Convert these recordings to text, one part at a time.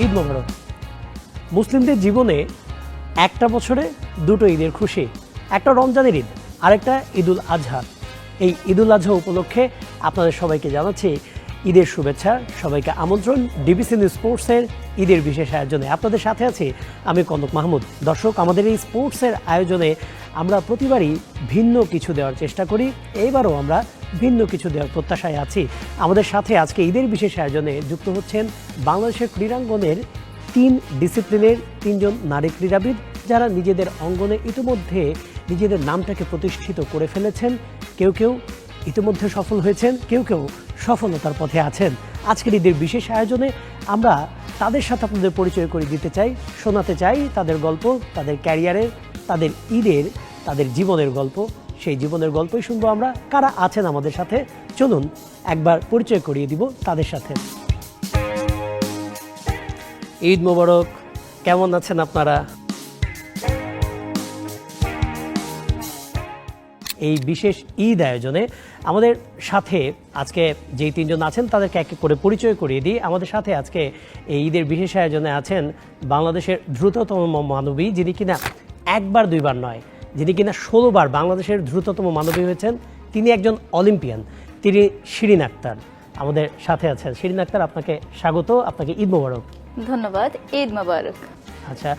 ঈদ মোবারক। মুসলিমদের জীবনে একটা বছরে দুটো ঈদের খুশি, একটা রমজানের ঈদ, আরেকটা ঈদুল আজহা। এই ঈদুল আজহা উপলক্ষে আপনাদের সবাইকে জানাচ্ছি ঈদের শুভেচ্ছা, সবাইকে আমন্ত্রণ ডিবিসি নিউজ স্পোর্টসের ঈদের বিশেষ আয়োজনে। আপনাদের সাথে আছি আমি কনক মাহমুদ। দর্শক, আমাদের এই স্পোর্টসের আয়োজনে আমরা প্রতিবারই ভিন্ন কিছু দেওয়ার চেষ্টা করি, এইবারও আমরা ভিন্ন কিছু দেওয়ার প্রত্যাশায় আছি। আমাদের সাথে আজকে ঈদের বিশেষ আয়োজনে যুক্ত হচ্ছেন বাংলাদেশের ক্রীড়াঙ্গনের 3 ডিসিপ্লিনের 3 জন নারী ক্রীড়াবিদ, যারা নিজেদের অঙ্গনে ইতিমধ্যে নিজেদের নামটাকে প্রতিষ্ঠিত করে ফেলেছেন। কেউ কেউ ইতিমধ্যে সফল হয়েছেন, কেউ কেউ সফলতার পথে আছেন। আজকের ঈদের বিশেষ আয়োজনে আমরা তাদের সাথে আপনাদের পরিচয় করে দিতে চাই, শোনাতে চাই তাদের গল্প, তাদের ক্যারিয়ারের, তাদের ঈদের, তাদের জীবনের গল্প। সেই জীবনের গল্পই শুনবো আমরা। কারা আছেন আমাদের সাথে, চলুন একবার পরিচয় করিয়ে দিব তাদের সাথে। ঈদ মোবারক, কেমন আছেন আপনারা? এই বিশেষ ঈদ আয়োজনে আমাদের সাথে আজকে যেই 3 জন আছেন তাদেরকে এক এক করে পরিচয় করিয়ে দিই। আমাদের সাথে আজকে এই ঈদের বিশেষ আয়োজনে আছেন বাংলাদেশের দ্রুততম মানবী, যিনি কিনা একবার দুইবার নয়, যিনি কিনা 16 বার বাংলাদেশের দ্রুততম মানবী হয়েছেন। তিনি একজন অলিম্পিয়ান, তিনি শিরিন আক্তার আমাদের সাথে আছেন। শিরিন আক্তার, আপনাকে স্বাগত, আপনাকে ঈদ মোবারক। ধন্যবাদ, ঈদ মোবারক। আচ্ছা,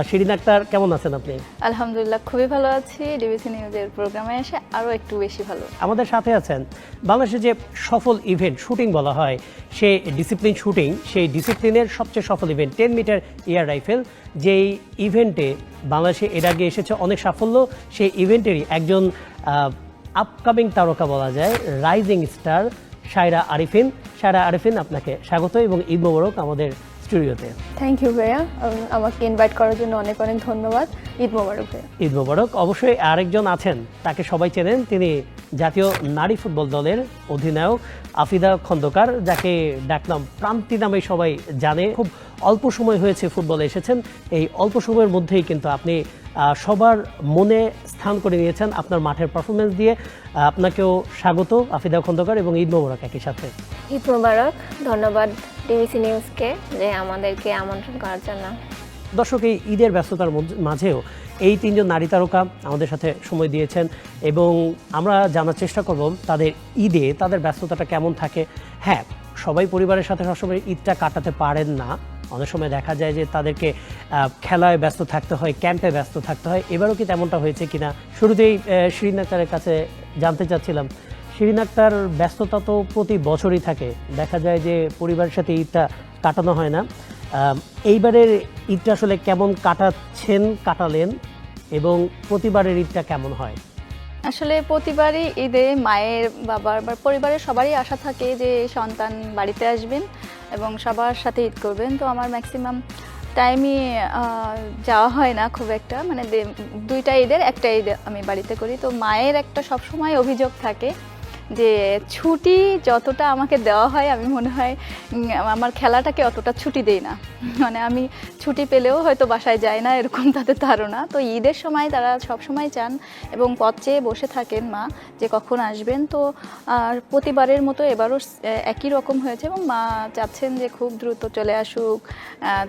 শিরিন আক্তার, কেমন আছেন আপনি? আলহামদুলিল্লাহ, খুবই ভালো আছি। ডিবিসি নিউজের প্রোগ্রামে এসে আরও একটু বেশি ভালো। আমাদের সাথে আছেন বাংলাদেশে যে সফল ইভেন্ট শুটিং বলা হয়, সেই ডিসিপ্লিন শুটিং, সেই ডিসিপ্লিনের সবচেয়ে সফল ইভেন্ট 10 মিটার এয়ার রাইফেল, যেই ইভেন্টে বাংলাদেশে এর আগে এসেছে অনেক সাফল্য, সেই ইভেন্টেরই একজন আপকামিং তারকা বলা যায়, রাইজিং স্টার সায়রা আরিফিন। সায়রা আরিফিন, আপনাকে স্বাগত এবং ঈদ মোবারক আমাদের স্টুডিওতে। থ্যাংক ইউ ভাইয়া, আমাকে ইনভাইট করার জন্য অনেক অনেক ধন্যবাদ। ঈদ মোবারক ভাইয়া। ঈদ মোবারক। অবশ্যই আরেকজন আছেন, তাকে সবাই চেনেন, তিনি জাতীয় নারী ফুটবল দলের অধিনায়ক আফিদা খন্দকার, যাকে ডাকনাম প্রান্তি নামে সবাই জানে। খুব অল্প সময় হয়েছে ফুটবলে এসেছেন, এই অল্প সময়ের মধ্যেই কিন্তু আপনি সবার মনে স্থান করে নিয়েছেন আপনার মাঠের পারফরমেন্স দিয়ে। আপনাকেও স্বাগত আফিদা খন্দকার এবং ঈদ মোবারক একই সাথে। ঈদ মোবারক, ধন্যবাদ ডিবিসি নিউজকে যে আমাদেরকে আমন্ত্রণ করার জন্য। দর্শক, এই ঈদের ব্যস্ততার মাঝেও এই 3 জন নারী তারকা আমাদের সাথে সময় দিয়েছেন এবং আমরা জানার চেষ্টা করব তাদের ঈদে তাদের ব্যস্ততাটা কেমন থাকে। হ্যাঁ, সবাই পরিবারের সাথে সবসময় ঈদটা কাটাতে পারেন না, অনেক সময় দেখা যায় যে তাদেরকে খেলায় ব্যস্ত থাকতে হয়, ক্যাম্পে ব্যস্ত থাকতে হয়। এবারও কি তেমনটা হয়েছে কিনা? শুরুতেই শিরিন আক্তারের কাছে জানতে চাচ্ছিলাম, শিরিন আক্তার, ব্যস্ততা তো প্রতি বছরই থাকে, দেখা যায় যে পরিবারের সাথে ঈদটা কাটানো হয় না। এইবারের ঈদটা আসলে কেমন কাটালেন এবং প্রতিবারের ঈদটা কেমন হয়? আসলে প্রতিবারই ঈদে মায়ের, বাবার বা পরিবারের সবারই আশা থাকে যে সন্তান বাড়িতে আসবেন এবং সবার সাথে ঈদ করবেন। তো আমার ম্যাক্সিমাম টাইমই যাওয়া হয় না খুব একটা, মানে 2টা ঈদের একটা ঈদ আমি বাড়িতে করি। তো মায়ের একটা সবসময় অভিযোগ থাকে যে ছুটি যতটা আমাকে দেওয়া হয়, আমি মনে হয় আমার খেলাটাকে অতটা ছুটি দেই না, মানে আমি ছুটি পেলেও হয়তো বাসায় যাই না, এরকম তাদের ধারণা। তো ঈদের সময় তারা সবসময় চান এবং পথ চেয়ে বসে থাকেন মা যে কখন আসবেন। তো প্রতিবারের মতো এবারও একই রকম হয়েছে এবং মা চাচ্ছেন যে খুব দ্রুত চলে আসুক।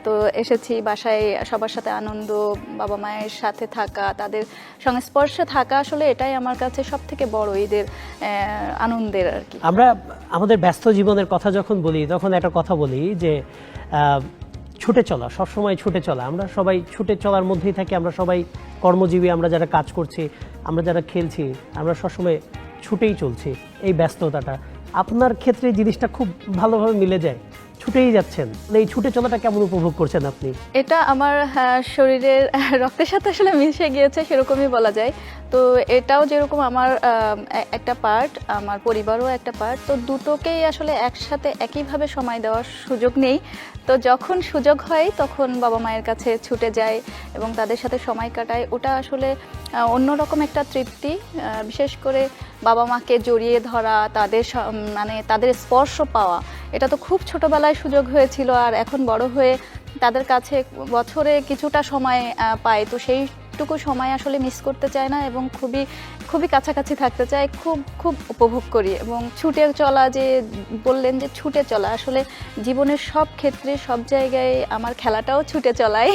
তো এসেছি, বাসায় সবার সাথে আনন্দ, বাবা মায়ের সাথে থাকা, তাদের সংস্পর্শে থাকা, আসলে এটাই আমার কাছে সব থেকে বড় ঈদের আনন্দের আর কি। আমরা আমাদের ব্যস্ত জীবনের কথা যখন বলি, তখন একটা কথা বলি যে ছুটে চলা, সবসময় ছুটে চলা। আমরা সবাই ছুটে চলার মধ্যেই থাকি, আমরা সবাই কর্মজীবী, আমরা যারা কাজ করছি, আমরা যারা খেলছি, আমরা সবসময় ছুটেই চলছি। এই ব্যস্ততাটা আপনার ক্ষেত্রে জিনিসটা খুব ভালোভাবে মিলে যায়, ছুটেই যাচ্ছেন। এই ছুটে চলাটা কেমন উপভোগ করছেন আপনি? এটা আমার শরীরের রক্তের সাথে আসলে মিশে গিয়েছে, সেরকমই বলা যায়। তো এটাও যেরকম আমার একটা পার্ট, আমার পরিবারও একটা পার্ট। তো দুটোকেই আসলে একসাথে একইভাবে সময় দেওয়ার সুযোগ নেই। তো যখন সুযোগ হয় তখন বাবা মায়ের কাছে ছুটে যাই এবং তাদের সাথে সময় কাটাই। ওটা আসলে অন্যরকম একটা তৃপ্তি। বিশেষ করে বাবা মাকে জড়িয়ে ধরা, তাদের মানে তাদের স্পর্শ পাওয়া, এটা তো খুব ছোটোবেলায় সুযোগ হয়েছিল, আর এখন বড় হয়ে তাদের কাছে বছরে কিছুটা সময় পাই। তো সেই একটুকু সময় আসলে মিস করতে চাই না এবং খুবই খুবই কাছাকাছি থাকতে চাই, খুব খুব উপভোগ করি। এবং ছুটে চলা, যে বললেন যে ছুটে চলা, আসলে জীবনের সব ক্ষেত্রে সব জায়গায় আমার খেলাটাও ছুটে চলাই।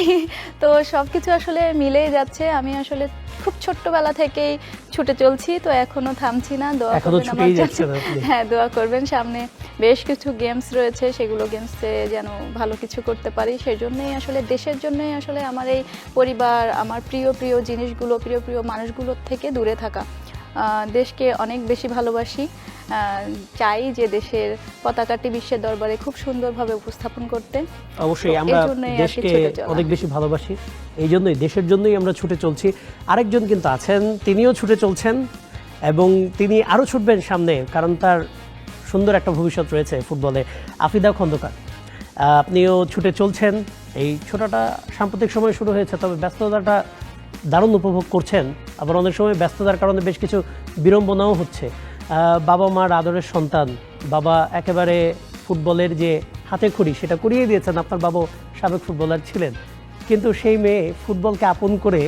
তো সব কিছু আসলে মিলেই যাচ্ছে। আমি আসলে খুব ছোট্টবেলা থেকেই ছুটে চলছি, তো এখনো থামছি না। দোয়া এখনো করবেন আমার ছুটেই জন্য। যাচ্ছেন আপনি। হ্যাঁ, দোয়া করবেন। সামনে বেশ কিছু গেমস রয়েছে, সেগুলো গেমসে যেন ভালো কিছু করতে পারি। সেই জন্যই আসলে, দেশের জন্যই আসলে আমার এই পরিবার, আমার প্রিয় প্রিয় জিনিসগুলো, প্রিয় প্রিয় মানুষগুলোর থেকে দূরে থাকা। দেশকে অনেক বেশি ভালোবাসি, চাই যে দেশের পতাকাটি বিশ্বের দরবারে খুব সুন্দরভাবে উপস্থাপন করতে। অবশ্যই তো আমরা এজন্যই আর কি দেশকে ছুটে চলা। অনেক বেশি ভালোবাসি, এই জন্যই দেশের জন্যই আমরা ছুটে চলছি। আরেকজন কিন্তু আছেন, তিনিও ছুটে চলছেন এবং তিনি আরও ছুটবেন সামনে, কারণ তার সুন্দর একটা ভবিষ্যৎ রয়েছে ফুটবলে। আফিদা খন্দকার, আপনিও ছুটে চলছেন। এই ছোটাটা সাম্প্রতিক সময় শুরু হয়েছে, তবে ব্যস্ততাটা দারুণ উপভোগ করছেন। আবার অনেক সময় ব্যস্ততার কারণে বেশ কিছু বিড়ম্বনাও হচ্ছে। বাবা মার আদরের সন্তান, বাবা একেবারে ফুটবলের যে হাতে খড়ি সেটা করিয়ে দিয়েছেন, আপনার বাবা সাবেক ফুটবলার ছিলেন, কিন্তু সেই মেয়ে ফুটবলকে আপন করে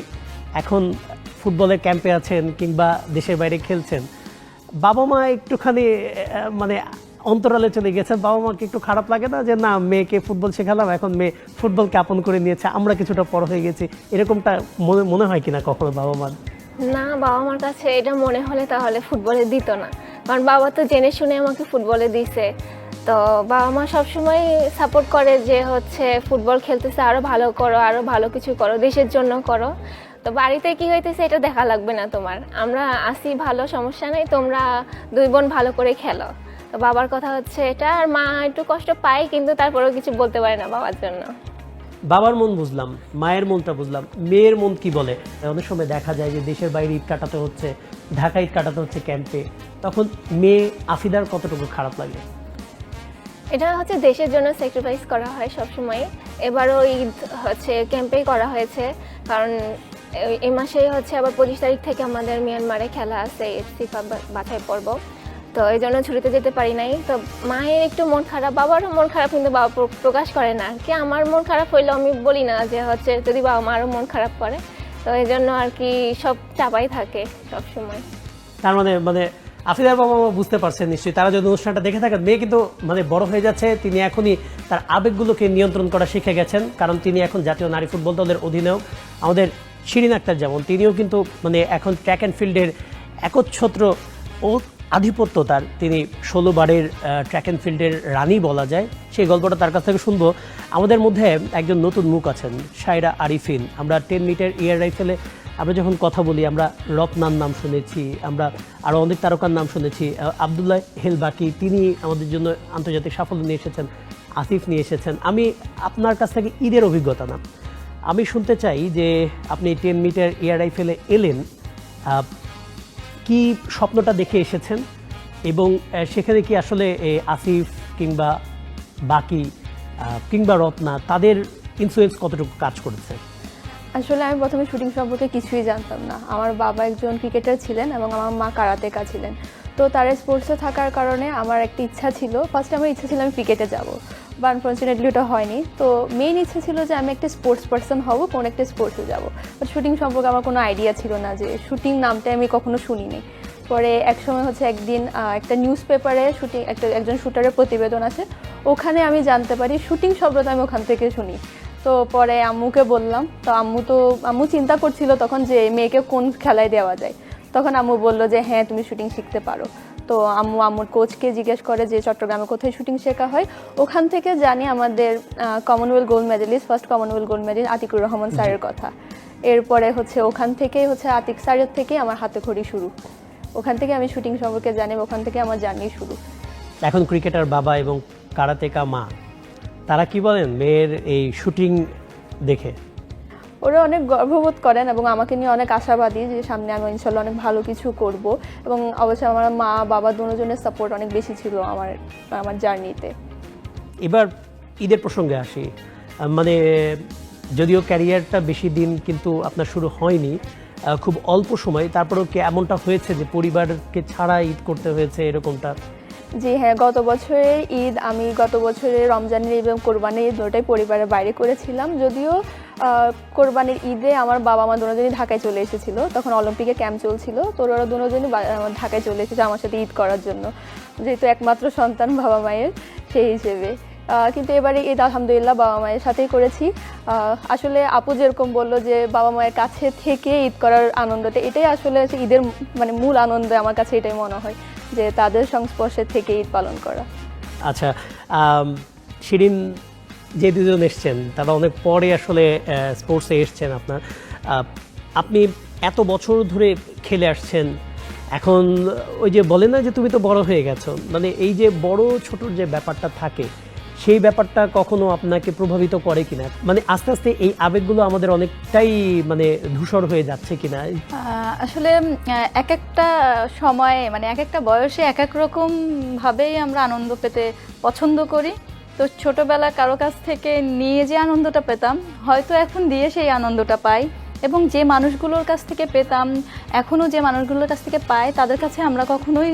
এখন ফুটবলের ক্যাম্পে আছেন কিংবা দেশের বাইরে খেলছেন। বাবা মা একটুখানি মানে অন্তরালে চলে গেছেন, বাবা মাকে একটু খারাপ লাগে না যে না, মেয়েকে ফুটবল শেখালাম, এখন মেয়ে ফুটবলকে আপন করে নিয়েছে, আমরা কিছুটা বড় হয়ে গেছি, এরকমটা মনে হয় কিনা কখনো বাবা মার? না, বাবা মার কাছে এটা মনে হলে তাহলে ফুটবলে দিত না, কারণ বাবা তো জেনে শুনে আমাকে ফুটবলে দিছে। তো বাবা মা সবসময় সাপোর্ট করে যে হচ্ছে ফুটবল খেলতেছে, আরও ভালো করো, আরও ভালো কিছু করো, দেশের জন্য করো। তো বাড়িতে কি হইতেছে এটা দেখা লাগবে না তোমার, আমরা আসি ভালো, সমস্যা নেই, তোমরা দুই বোন ভালো করে খেলো। তো বাবার কথা হচ্ছে এটা, আর মা একটু কষ্ট পায় কিন্তু তারপরেও কিছু বলতে পারে না বাবার জন্য। বাবার মন বুঝলাম, মায়ের মনটা বুঝলাম, মেয়ের মন কি বলে? অনেক সময় দেখা যায় যে দেশের বাইরে ঈদ কাটাতে হচ্ছে, ঢাকা ঈদ কাটাতে হচ্ছে ক্যাম্পে, তখন মেয়ে আফিদার কতটুকু খারাপ লাগে? এটা হচ্ছে দেশের জন্য স্যাক্রিফাইস করা হয় সবসময়। এবারও ঈদ হচ্ছে ক্যাম্পেই করা হয়েছে, কারণ এই মাসেই হচ্ছে আবার 25 তারিখ থেকে আমাদের মিয়ানমারে খেলা আছে, ফিফা বাছাই পর্ব। তো এই জন্য ছুটিতে যেতে পারি নাই। তো মায়ের একটু মন খারাপ, বাবারও মন খারাপ, কিন্তু বাবা প্রকাশ করে না আর কি। আমার মন খারাপ হইলেও আমি বলি না যে হচ্ছে যদি বাবা মারও মন খারাপ করে, তো এই জন্য আর কি সব চাপাই থাকে সব সময়। তার মানে আফিদার বাবা মা বুঝতে পারছেন নিশ্চয়ই, তারা যদি অনুষ্ঠানটা দেখে থাকেন, মেয়ে কিন্তু মানে বড় হয়ে যাচ্ছে, তিনি এখনই তার আবেগগুলোকে নিয়ন্ত্রণ করা শিখে গেছেন, কারণ তিনি এখন জাতীয় নারী ফুটবল দলের অধিনায়ক। আমাদের শিরিন আক্তার যেমন, তিনিও কিন্তু মানে এখন ট্র্যাক অ্যান্ড ফিল্ডের একচ্ছত্র ও আধিপত্য তার, তিনি 16 বারের ট্র্যাক অ্যান্ড ফিল্ডের রানী বলা যায়। সেই গল্পটা তার কাছ থেকে শুনবো। আমাদের মধ্যে একজন নতুন মুখ আছেন, শায়রা আরিফিন। আমরা 10 মিটার এয়ার রাইফেলে আমরা যখন কথা বলি, আমরা রত্নার নাম শুনেছি, আমরা আরও অনেক তারকার নাম শুনেছি। আবদুল্লাহ হেলবাকি, তিনি আমাদের জন্য আন্তর্জাতিক সাফল্য নিয়ে এসেছেন, আসিফ নিয়ে এসেছেন। আমি আপনার কাছ থেকে ঈদের অভিজ্ঞতা না, আমি শুনতে চাই যে আপনি 10 মিটার এয়ার রাইফেলে এলেন, কি স্বপ্নটা দেখে এসেছেন এবং সেখানে কি আসলে আসিফ কিংবা বাকি কিংবা রত্না, তাদের ইনফ্লুয়েন্স কতটুকু কাজ করেছে? আসলে আমি প্রথমে শুটিং সম্পর্কে কিছুই জানতাম না। আমার বাবা একজন ক্রিকেটার ছিলেন এবং আমার মা কারাতেকা ছিলেন। তো তারা স্পোর্টসে থাকার কারণে আমার একটা ইচ্ছা ছিল, ফার্স্টে আমার ইচ্ছা ছিল আমি ক্রিকেটে যাব, বা আনফর্চুনেটলি ওটা হয়নি। তো মেইন ইচ্ছা ছিল যে আমি একটা স্পোর্টস পার্সন হব, কোনো একটা স্পোর্টসে যাব। বাট শুটিং সম্পর্কে আমার কোনো আইডিয়া ছিল না, যে শুটিং নামটাই আমি কখনো শুনিনি। পরে একসময় হচ্ছে একদিন একটা নিউজ পেপারে একজন শুটারের প্রতিবেদন আছে, ওখানে আমি জানতে পারি শুটিং শব্দটা আমি ওখান থেকে শুনি। তো পরে আম্মুকে বললাম, তো আম্মু চিন্তা করছিল তখন যে মেয়েকে কোন খেলায় দেওয়া যায়। তখন আম্মু বললো যে হ্যাঁ, তুমি শুটিং শিখতে পারো। তো আম্মুর কোচকে জিজ্ঞেস করে যে চট্টগ্রামে কোথায় শুটিং শেখা হয়। ওখান থেকে জানি আমাদের Commonwealth gold medalist, first Commonwealth gold medalist Atiqur Rahman স্যারের কথা। এরপরে হচ্ছে ওখান থেকেই হচ্ছে আতিক স্যারের থেকেই আমার হাতে খড়ি শুরু। ওখান থেকে আমি শুটিং সম্পর্কে জানি, ওখান থেকে আমার জার্নি শুরু। এখন ক্রিকেটার বাবা এবং কারাতেকা মা, তারা কি বলেন মেয়ের এই শুটিং দেখে? ওরা অনেক গর্ববোধ করেন এবং আমাকে নিয়ে অনেক আশাবাদী যে সামনে আমি ইনশাল্লাহ অনেক ভালো কিছু করব। এবং অবশ্যই আমার মা বাবা দুজনের সাপোর্ট অনেক বেশি ছিল আমার জার্নিতে। এবার ঈদের প্রসঙ্গে আসি, মানে যদিও ক্যারিয়ারটা বেশি দিন কিন্তু আপনার শুরু হয়নি, খুব অল্প সময়, তারপরেও কি এমনটা হয়েছে যে পরিবারকে ছাড়া ঈদ করতে হয়েছে এরকমটা? জি হ্যাঁ, গত বছরের ঈদ আমি গত বছরের রমজানের ঈদ এবং কোরবানির ঈদ দুটোই পরিবারের বাইরে করেছিলাম। যদিও কোরবানির ঈদে আমার বাবা মা দুজনই ঢাকায় চলে এসেছিল, তখন অলিম্পিকে ক্যাম্প চলছিল, তো ওরা দুজনই ঢাকায় চলে এসেছে আমার সাথে ঈদ করার জন্য, যেহেতু একমাত্র সন্তান বাবা মায়ের সেই হিসেবে। কিন্তু এবারে ঈদ আলহামদুলিল্লাহ বাবা মায়ের সাথেই করেছি। আসলে আপু যেরকম বললো যে বাবা মায়ের কাছে থেকে ঈদ করার আনন্দটা, এটাই আসলে হচ্ছে ঈদের মানে মূল আনন্দ, আমার কাছে এটাই মনে হয় যে তাদের সংস্পর্শে থেকে ঈদ পালন করা। আচ্ছা, শিরিন যে দুজন এসছেন তারা অনেক পরে আসলে স্পোর্টসে এসছেন আপনার, আপনি এত বছর ধরে খেলে আসছেন, এখন ওই যে বলে না যে তুমি তো বড় হয়ে গেছো, মানে এই যে বড় ছোটর যে ব্যাপারটা থাকে সেই ব্যাপারটা কখনো আপনাকে প্রভাবিত করে কিনা, মানে আস্তে আস্তে এই আবেগগুলো আমাদের অনেকটাই মানে ধূসর হয়ে যাচ্ছে কিনা? আসলে এক একটা সময়ে মানে এক একটা বয়সে এক এক রকম ভাবেই আমরা আনন্দ পেতে পছন্দ করি। তো ছোটবেলা কারো কাছ থেকে নিয়ে যে আনন্দটা পেতাম হয়তো এখন দিয়ে সেই আনন্দটা পাই, এবং যে মানুষগুলোর কাছ থেকে পেতাম এখনও যে মানুষগুলোর কাছ থেকে পাই তাদের কাছে আমরা কখনোই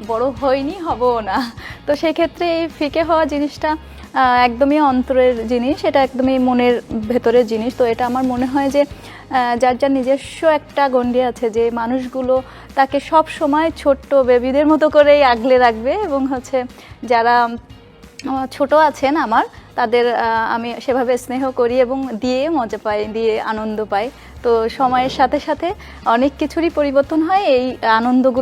বড় হইনি, হবও না। তো সেই ক্ষেত্রে এই ফিকে হওয়া জিনিসটা একদমই অন্তরের জিনিস, এটা একদমই মনের ভেতরের জিনিস। তো এটা আমার মনে হয় যে যার যার নিজস্ব একটা গণ্ডি আছে, যে মানুষগুলো তাকে সব সময় ছোট্ট বেবিদের মতো করেই আগলে রাখবে, এবং হচ্ছে যারা ছোট আছেন আমার তাদের আমি সেভাবে স্নেহ করি এবং দিয়ে মজা পাই, দিয়ে আনন্দ পাই। তো সময়ের সাথে সাথে অনেক কিছুরই পরিবর্তন হয়, এই আনন্দগুলো